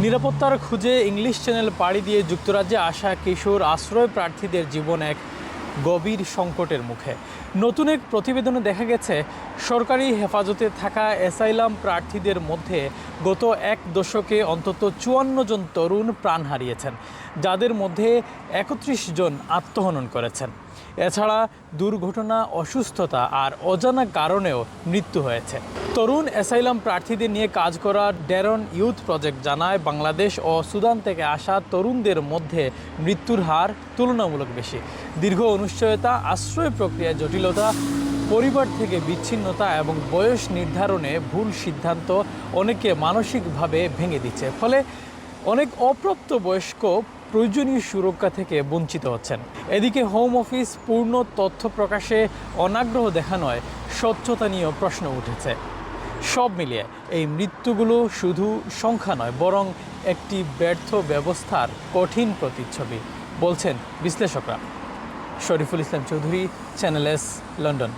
নিরাপত্তার খুঁজে English channel পাড়ি দিয়ে যুক্তরাজ্যে আসা কিশোর আশ্রয় প্রার্থীদের জীবন এক গভীর সংকটের মুখে। নতুন এক প্রতিবেদনে দেখা গেছে, সরকারি হেফাজতে থাকা অ্যাসাইলাম প্রার্থীদের মধ্যে গত এক দশকে অন্তত ৫৪ জন তরুণ প্রাণ হারিয়েছেন, যাদের মধ্যে ৩১ জন আত্মহনন করেছেন। এছাড়া দুর্ঘটনা, অসুস্থতা আর অজানা কারণেও মৃত্যু হয়েছে। তরুণ অ্যাসাইলাম প্রার্থীদের নিয়ে কাজ করা ড্যারন ইউথ প্রজেক্ট জানায়, বাংলাদেশ ও সুদান থেকে আসা তরুণদের মধ্যে মৃত্যুর হার তুলনামূলক বেশি। দীর্ঘ অনিশ্চয়তা, আশ্রয় প্রক্রিয়া জটিলতা, পরিবার থেকে বিচ্ছিন্নতা এবং বয়স নির্ধারণে ভুল সিদ্ধান্ত অনেকে মানসিকভাবে ভেঙে দিচ্ছে। ফলে অনেক অপ্রাপ্তবয়স্ক প্রয়োজনীয় সুরক্ষা থেকে বঞ্চিত হচ্ছেন। এদিকে হোম অফিস পূর্ণ তথ্য প্রকাশে অনাগ্রহ দেখানোয় স্বচ্ছতা নিয়েও প্রশ্ন উঠেছে। সব মিলিয়ে এই মৃত্যুগুলো শুধু সংখ্যা নয়, বরং একটি ব্যর্থ ব্যবস্থার কঠিন প্রতিচ্ছবি বলছেন বিশ্লেষকরা। Shariful Islam Chowdhury, channel S, London.